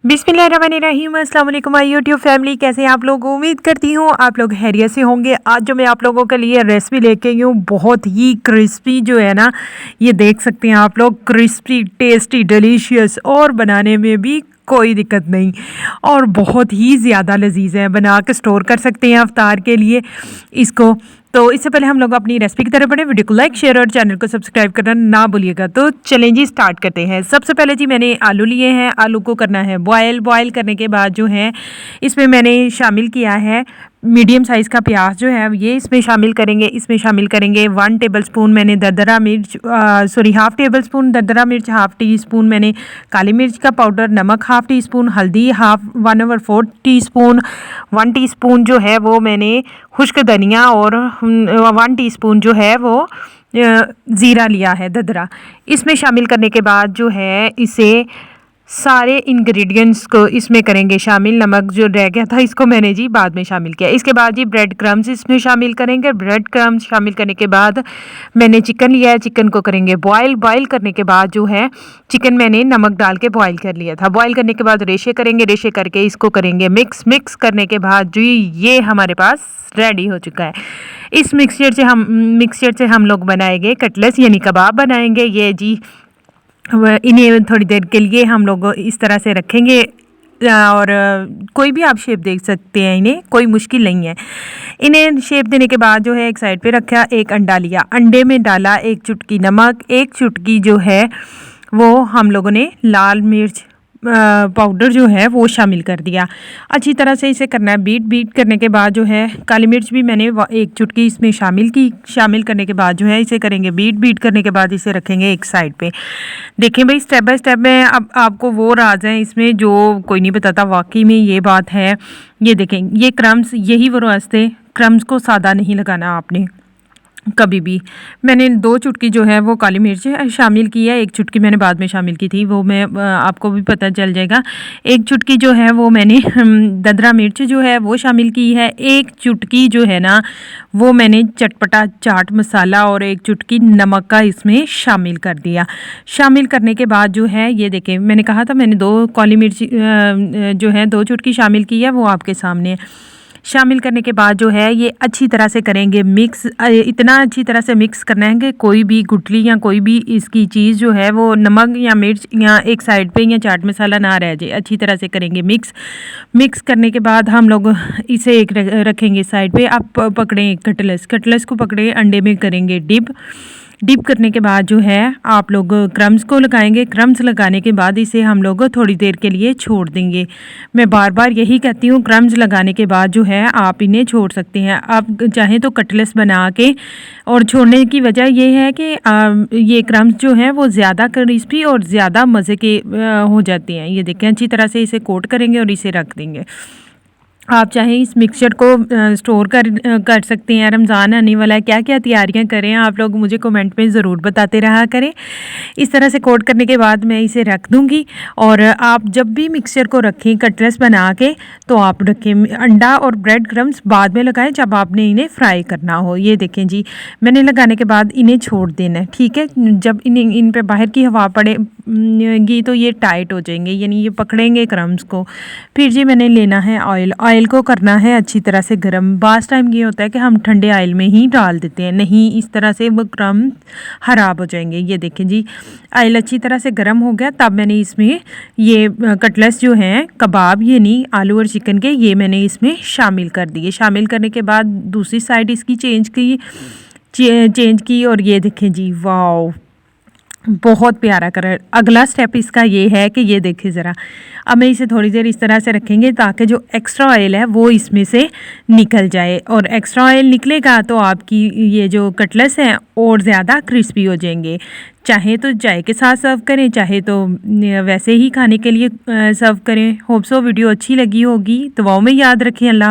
बिस्मिल्लाहिर्रहमानिर्रहीम। अस्सलाम वालेकुम माय यूट्यूब फैमिली, कैसे हैं आप लोग। उम्मीद करती हूँ आप लोग खैरियत से होंगे। आज जो मैं आप लोगों के लिए रेसिपी लेके आई हूँ बहुत ही क्रिस्पी जो है ना, ये देख सकते हैं आप लोग, क्रिस्पी टेस्टी डिलीशियस और बनाने में भी कोई दिक्कत नहीं और बहुत ही ज़्यादा लजीज है। बना के स्टोर कर सकते हैं अफ्तार के लिए इसको। तो इससे पहले हम लोग अपनी रेसिपी की तरफ बढ़े, वीडियो को लाइक शेयर और चैनल को सब्सक्राइब करना ना भूलिएगा। तो चलें जी, स्टार्ट करते हैं। सबसे पहले जी मैंने आलू लिए हैं, आलू को करना है बॉयल करने के बाद जो है इसमें मैंने शामिल किया है मीडियम साइज़ का प्याज जो है ये इसमें शामिल करेंगे। इसमें शामिल करेंगे 1 टेबलस्पून मैंने दरदरा मिर्च, हाफ़ टेबल स्पून दरदरा मिर्च, हाफ़ टी स्पून मैंने काली मिर्च का पाउडर, नमक हाफ़ टी स्पून, हल्दी 1/4 टीस्पून, 1 टीस्पून जो है वो मैंने खुश्क धनिया और 1 टीस्पून जो है वो ज़ीरा लिया है दरदरा। इसमें शामिल करने के बाद जो है इसे सारे इंग्रेडिएंट्स को इसमें करेंगे शामिल। नमक जो रह गया था इसको मैंने जी बाद में शामिल किया। इसके बाद जी ब्रेड क्रम्स इसमें शामिल करेंगे। ब्रेड क्रम्स शामिल करने के बाद मैंने चिकन लिया है, चिकन को करेंगे बॉयल करने के बाद जो है चिकन मैंने नमक डाल के बॉयल कर लिया था। बॉयल करने के बाद रेशे करेंगे, रेशे करके इसको करेंगे मिक्स करने के बाद जी ये हमारे पास रेडी हो चुका है। इस मिक्सचर से हम लोग बनाएंगे कटलेस यानी कबाब बनाएंगे। ये जी इन्हें थोड़ी देर के लिए हम लोग इस तरह से रखेंगे और कोई भी आप शेप दे सकते हैं, इन्हें कोई मुश्किल नहीं है। इन्हें शेप देने के बाद जो है एक साइड पे रखा, एक अंडा लिया, अंडे में डाला 1 चुटकी नमक, 1 चुटकी जो है वो हम लोगों ने लाल मिर्च पाउडर जो है वो शामिल कर दिया। अच्छी तरह से इसे करना है। बीट करने के बाद जो है काली मिर्च भी मैंने 1 चुटकी इसमें शामिल की। शामिल करने के बाद जो है इसे करेंगे बीट करने के बाद इसे रखेंगे एक साइड पे। देखें भाई, स्टेप बाय स्टेप में अब आपको वो राज हैं इसमें जो कोई नहीं बताता, वाकई में ये बात है। ये देखें, ये क्रम्स, यही वो राज थे। क्रम्स को सादा नहीं लगाना आपने कभी भी। मैंने 2 चुटकी जो है वो काली मिर्च शामिल की है, 1 चुटकी मैंने बाद में शामिल की थी, वो मैं आपको भी पता चल जाएगा। 1 चुटकी जो है वो मैंने ददरा मिर्च जो है वो शामिल की है। 1 चुटकी जो है ना वो मैंने चटपटा चाट मसाला और 1 चुटकी नमक का इसमें शामिल कर दिया। शामिल करने के बाद जो है ये देखें, मैंने कहा था मैंने 2 काली मिर्च जो है 2 चुटकी शामिल की है, वो आपके सामने है। शामिल करने के बाद जो है ये अच्छी तरह से करेंगे मिक्स। इतना अच्छी तरह से मिक्स करना है कि कोई भी गुठली या कोई भी इसकी चीज़ जो है वो नमक या मिर्च या एक साइड पे या चाट मसाला ना रह जाए। अच्छी तरह से करेंगे मिक्स करने के बाद हम लोग इसे एक रखेंगे साइड पे। आप पकड़ें कटलेस को पकड़े, अंडे में करेंगे डिप करने के बाद जो है आप लोग क्रम्स को लगाएंगे। क्रम्स लगाने के बाद इसे हम लोग थोड़ी देर के लिए छोड़ देंगे। मैं बार बार यही कहती हूँ, क्रम्स लगाने के बाद जो है आप इन्हें छोड़ सकते हैं। आप चाहें तो कटलेस बना के, और छोड़ने की वजह ये है कि ये क्रम्स जो हैं वो ज़्यादा क्रिस्पी और ज़्यादा मज़े के हो जाते हैं। ये देखें, अच्छी तरह से इसे कोट करेंगे और इसे रख देंगे। आप चाहें इस मिक्सचर को स्टोर कर सकते हैं। रमज़ान आने वाला है, क्या क्या तैयारियां करें आप लोग मुझे कमेंट में ज़रूर बताते रहा करें। इस तरह से कोट करने के बाद मैं इसे रख दूंगी। और आप जब भी मिक्सचर को रखें कटलेस बना के तो आप रखें अंडा और ब्रेड क्रम्स बाद में लगाएं जब आपने इन्हें फ्राई करना हो। ये देखें जी, मैंने लगाने के बाद इन्हें छोड़ देना है, ठीक है। जब इन पे बाहर की हवा पड़ेगी तो ये टाइट हो जाएंगे, यानी ये पकड़ेंगे क्रम्स को। फिर जी मैंने लेना है ऑयल को करना है अच्छी तरह से गर्म। बास टाइम ये होता है कि हम ठंडे ऑयल में ही डाल देते हैं, नहीं इस तरह से वो क्रम्स ख़राब हो जाएंगे। ये देखें जी, ऑयल अच्छी तरह से गर्म हो गया, तब मैंने इसमें ये कटलेस जो हैं कबाब यानी आलू और चिकन के, ये मैंने इसमें शामिल कर दिए। शामिल करने के बाद दूसरी साइड इसकी चेंज की और ये देखें जी, वाओ बहुत प्यारा कलर। अगला स्टेप इसका ये है कि ये देखें ज़रा, अब मैं इसे थोड़ी देर इस तरह से रखेंगे ताकि जो एक्स्ट्रा ऑयल है वो इसमें से निकल जाए, और एक्स्ट्रा ऑयल निकलेगा तो आपकी ये जो कटलेस हैं और ज़्यादा क्रिस्पी हो जाएंगे। चाहे तो चाय के साथ सर्व करें, चाहे तो वैसे ही खाने के लिए सर्व करें। होप सो वीडियो अच्छी लगी होगी। दुआओं में याद रखें। अल्लाह।